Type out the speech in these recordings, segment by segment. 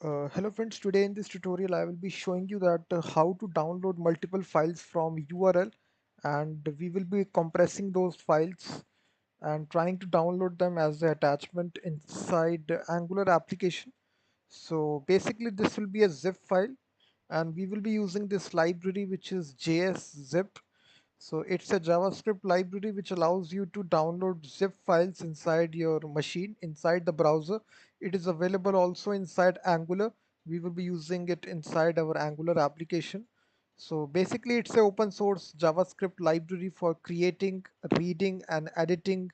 Hello friends, today in this tutorial I will be showing you that how to download multiple files from URL, and we will be compressing those files and trying to download them as the attachment inside the Angular application. So basically this will be a zip file, and we will be using this library which is JSZip. So it's a JavaScript library which allows you to download zip files inside your machine, inside the browser. It is available also inside Angular. We will be using it inside our Angular application. So basically it's a open source JavaScript library for creating, reading and editing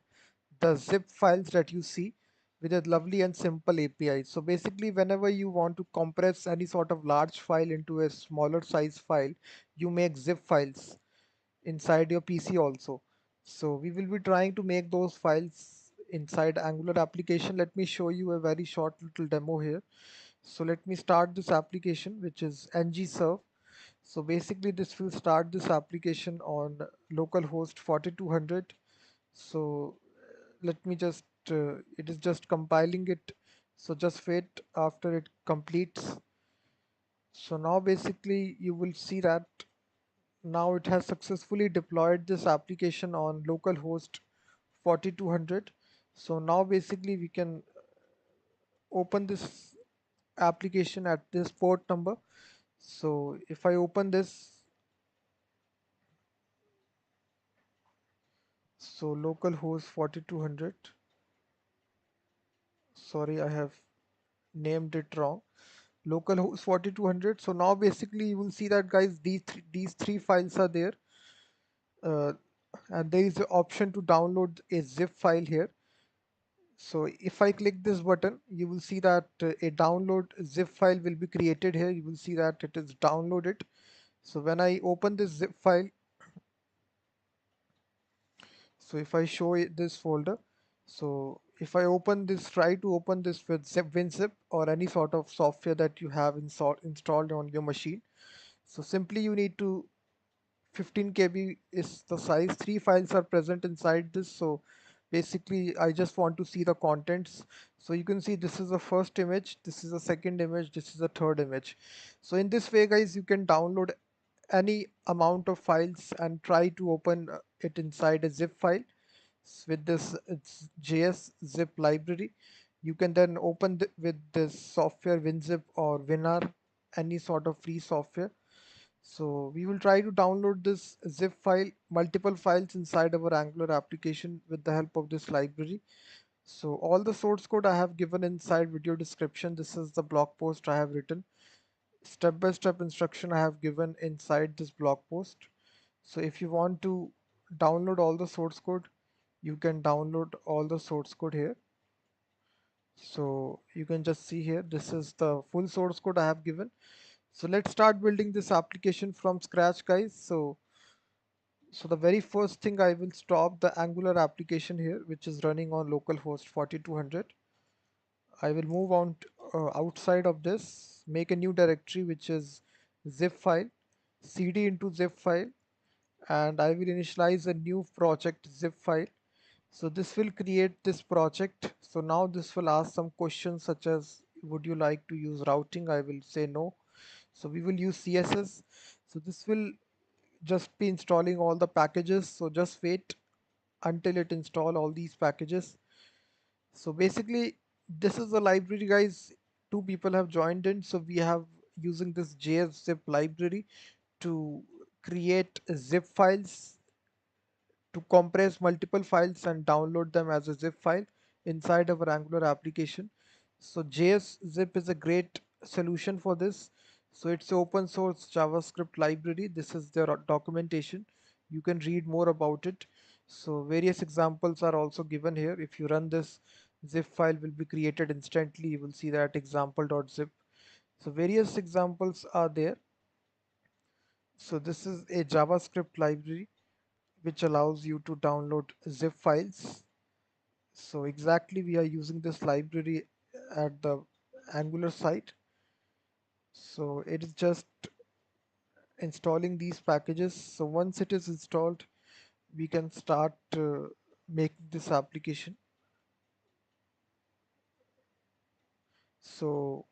the zip files that you see with a lovely and simple API. So basically whenever you want to compress any sort of large file into a smaller size file, you make zip files inside your PC also. So we will be trying to make those files inside Angular application. Let me show you a very short little demo here. So let me start this application, which is ngserve. So basically this will start this application on localhost 4200. So let me just it is just compiling it, so just wait after it completes. So now basically you will see that now it has successfully deployed this application on localhost 4200. So now basically we can open this application at this port number. So if I open this, so localhost 4200, sorry, I have named it wrong, localhost 4200. So now basically you will see that guys, these three files are there, uh, and there is the option to download a zip file here. So if I click this button, you will see that a download zip file will be created here. You will see that it is downloaded. So when I open this zip file, so if I show it this folder, so if I open this, try to open this with WinZip or any sort of software that you have installed on your machine. So simply you need to 15 KB is the size. Three files are present inside this. So basically I just want to see the contents. So you can see this is the first image, this is the second image, this is the third image. So in this way guys, you can download any amount of files and try to open it inside a zip file with this it's JSZip library. You can then open with this software WinZip or WinR, any sort of free software. So we will try to download this zip file, multiple files inside our Angular application with the help of this library. So all the source code I have given inside video description. This is the blog post I have written. Step-by-step instruction I have given inside this blog post. So if you want to download all the source code, you can download all the source code here. So you can just see here, this is the full source code I have given. So let's start building this application from scratch guys. So the very first thing, I will stop the Angular application here, which is running on localhost 4200. I will move on outside of this, make a new directory which is zip file, cd into zip file, and I will initialize a new project zip file. So this will create this project. So now this will ask some questions such as, would you like to use routing? I will say no. So we will use CSS. So this will just be installing all the packages. So just wait until it install all these packages. So basically this is the library guys. Two people have joined in. So we have using this JSZip library to create zip files, to compress multiple files and download them as a zip file inside our Angular application. So JSZip is a great solution for this. So it's open source JavaScript library. This is their documentation. You can read more about it. So various examples are also given here. If you run this, zip file will be created instantly. You will see that example.zip. So various examples are there. So this is a JavaScript library which allows you to download zip files. So exactly we are using this library at the Angular site. So it is just installing these packages. So once it is installed, we can start making this application. So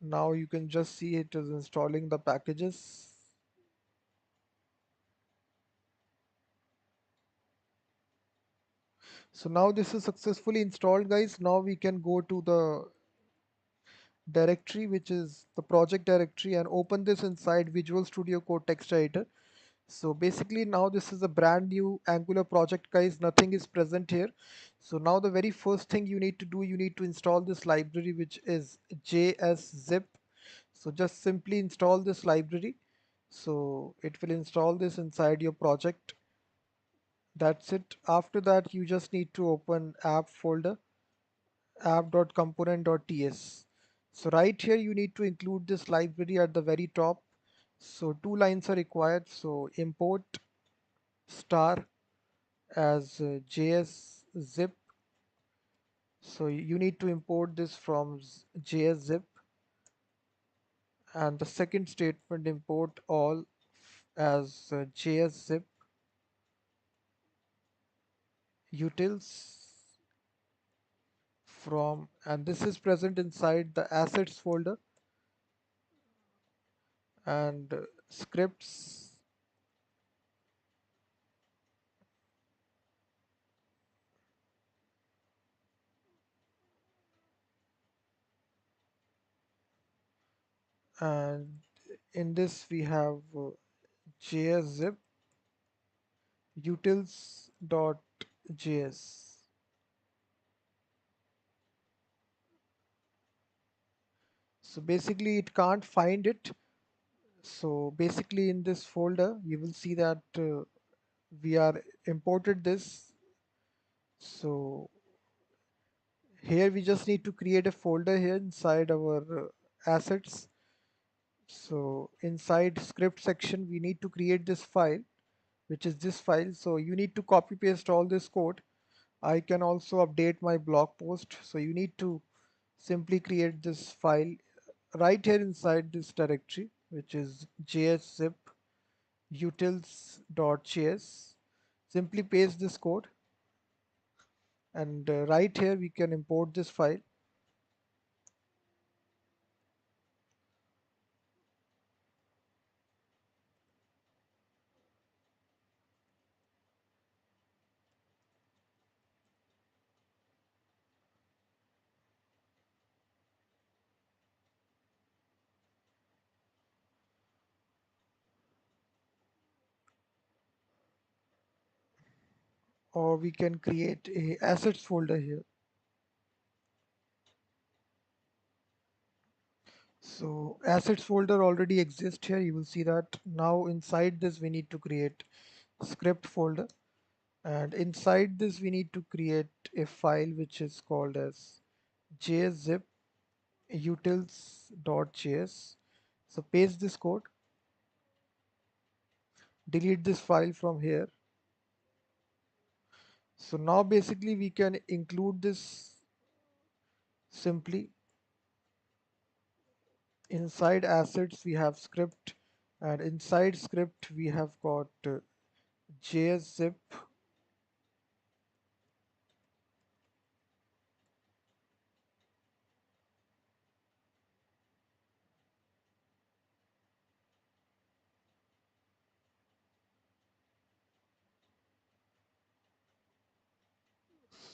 Now you can just see it is installing the packages. So now this is successfully installed, guys. Now we can go to the directory, which is the project directory, and open this inside Visual Studio Code text editor. So basically now this is a brand new Angular project, guys. Nothing is present here. So now the very first thing you need to do, you need to install this library, which is JSZip. So just simply install this library. So it will install this inside your project. That's it. After that, you just need to open app folder, app.component.ts. So right here, you need to include this library at the very top. So two lines are required. So import star as JSZip. So you need to import this from JSZip, and the second statement import all as JSZip utils from, and this is present inside the assets folder, and scripts, and in this we have JSZip utils.js. So basically it can't find it. So basically in this folder you will see that we are imported this. So here we just need to create a folder here inside our assets. So inside script section we need to create this file, which is this file. So you need to copy paste all this code. I can also update my blog post. So you need to simply create this file right here inside this directory, which is JSZip utils.js. Simply paste this code, and right here we can import this file. Or we can create a assets folder here. So assets folder already exists here. You will see that. Now inside this we need to create script folder, and inside this we need to create a file which is called as JSZip utils.js. So paste this code, delete this file from here. So now basically we can include this simply inside assets. We have script, and inside script we have got JSZip.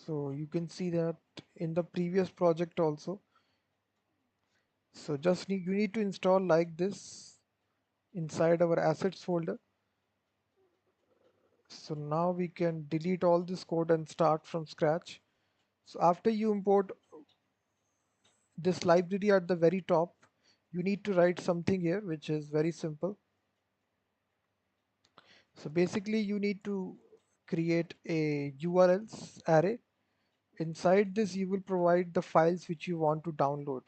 So you can see that in the previous project also. So just you need to install like this inside our assets folder. So now we can delete all this code and start from scratch. So after you import this library at the very top, you need to write something here which is very simple. So basically you need to create a URLs array. Inside this you will provide the files which you want to download.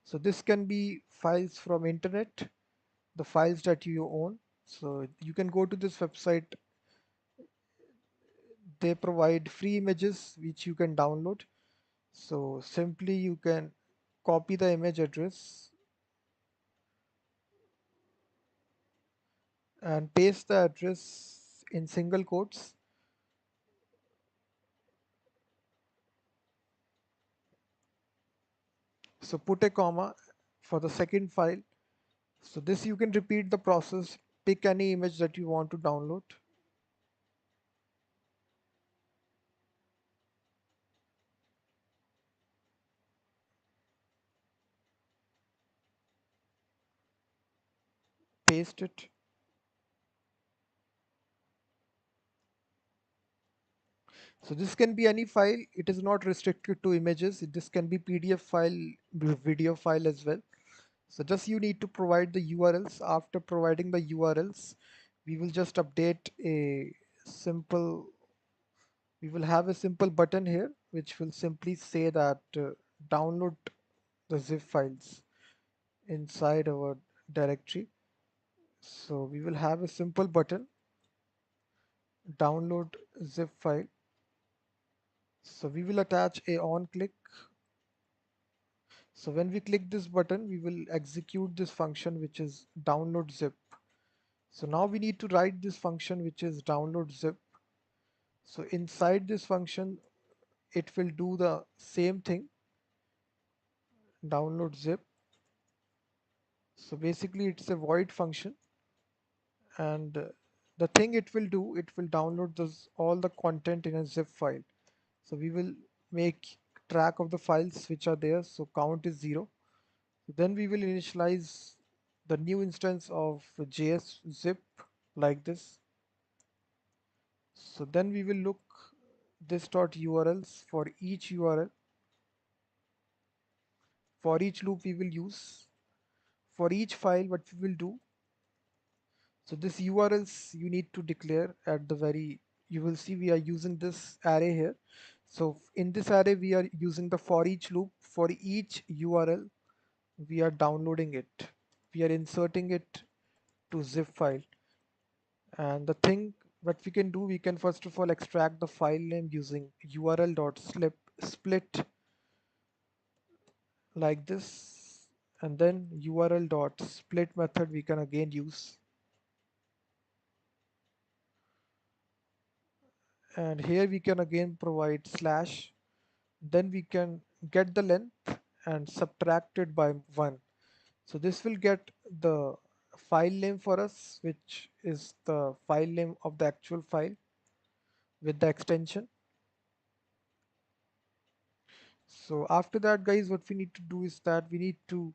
So this can be files from internet, the files that you own. So you can go to this website. They provide free images which you can download. So simply you can copy the image address and paste the address in single quotes. So put a comma for the second file. So this you can repeat the process, pick any image that you want to download, paste it. So this can be any file. It is not restricted to images. This can be PDF file, video file as well. So just you need to provide the URLs. After providing the URLs, we will just update a simple, we will have a simple button here, which will simply say that download the zip files inside our directory. So we will have a simple button, download zip file. So we will attach a on click. So when we click this button, we will execute this function, which is download zip. So now we need to write this function, which is download zip. So inside this function, it will do the same thing, download zip. So basically it's a void function, and the thing it will do, it will download all the content in a zip file. So we will make track of the files which are there. So count is 0. Then we will initialize the new instance of JSZip like this. So then we will look this dot URLs for each URL. For each loop we will use. For each file, what we will do. So this URLs you need to declare at the very, you will see we are using this array here. So in this array, we are using the for each loop. For each URL, we are downloading it. We are inserting it to zip file. And the thing what we can do, we can first of all extract the file name using url.split like this, and then url.split method we can again use, and here we can again provide slash, then we can get the length and subtract it by 1. So this will get the file name for us, which is the file name of the actual file with the extension. So after that, guys, what we need to do is that we need to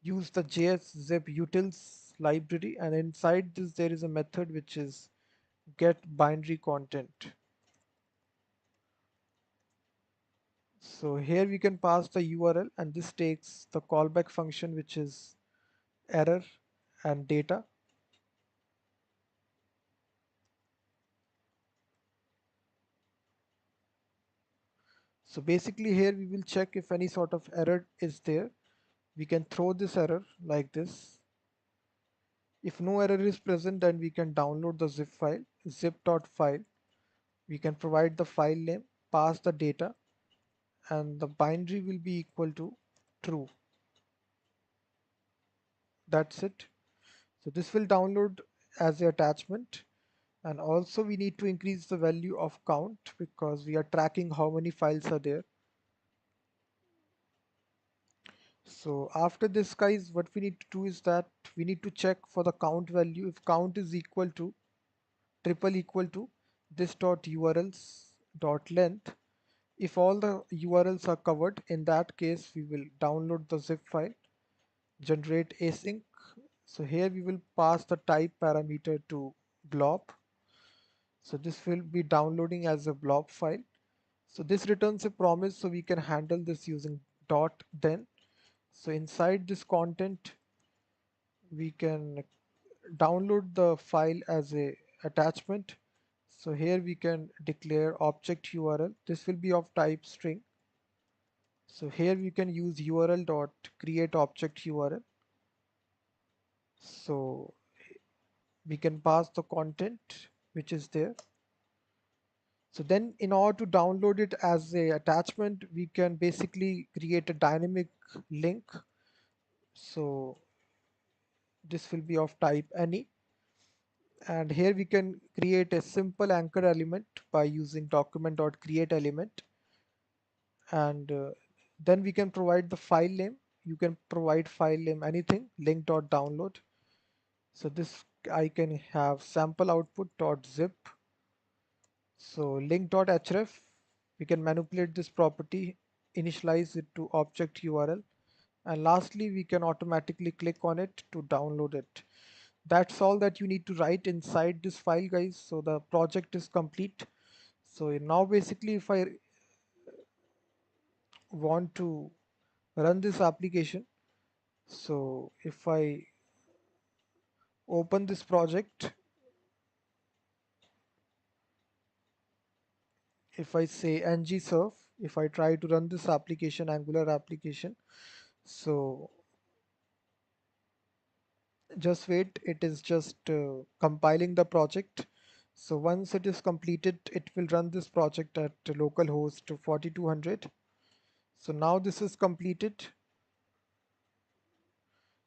use the JSZip utils library, and inside this there is a method which is get binary content. So here we can pass the URL, and this takes the callback function, which is error and data. So basically here we will check if any sort of error is there. We can throw this error like this. If no error is present, then we can download the zip file, zip.file. We can provide the file name, pass the data, and the binary will be equal to true. That's it. So this will download as an attachment, and also we need to increase the value of count because we are tracking how many files are there. So after this, guys, what we need to do is that we need to check for the count value. If count is equal to triple equal to this dot URLs dot length, if all the URLs are covered, in that case we will download the zip file, generate async. So here we will pass the type parameter to blob. So this will be downloading as a blob file. So this returns a promise, so we can handle this using dot then. So inside this content, we can download the file as a attachment. So here we can declare object URL. This will be of type string. So here we can use URL dot create object URL. So we can pass the content which is there. So then in order to download it as a attachment, we can basically create a dynamic link. So this will be of type any. And here we can create a simple anchor element by using document.createElement. And then we can provide the file name you can provide file name anything, link.download. So this I can have sample output.zip. So link.href, we can manipulate this property, initialize it to object URL, and lastly we can automatically click on it to download it. That's all that you need to write inside this file, guys. So the project is complete. So now basically if I want to run this application, so if I open this project, if I say ngserve, if I try to run this application, Angular application, so just wait, it is just compiling the project. So once it is completed, it will run this project at localhost 4200. So now this is completed.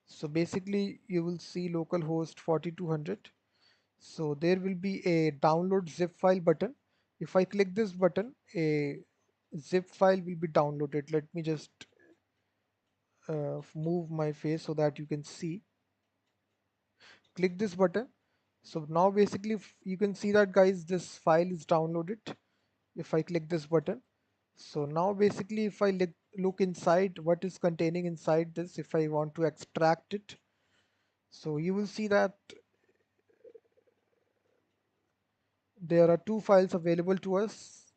So basically you will see localhost 4200. So there will be a download zip file button. If I click this button, a zip file will be downloaded. Let me just move my face so that you can see. Click this button. So now basically you can see that, guys, this file is downloaded. If I click this button, so now basically if I look inside what is containing inside this, if I want to extract it, so you will see that there are two files available to us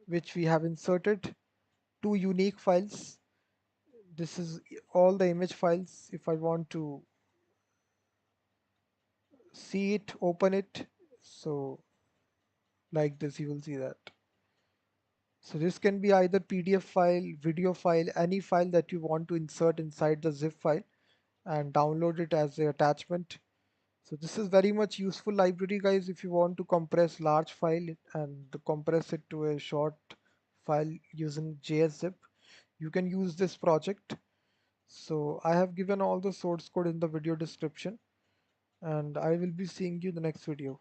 which we have inserted, two unique files. This is all the image files. If I want to see it, open it, so like this, you will see that. So this can be either PDF file, video file, any file that you want to insert inside the zip file and download it as an attachment. So this is very much useful library, guys, if you want to compress large file and compress it to a short file using JSZip. You can use this project. So I have given all the source code in the video description, and I will be seeing you in the next video.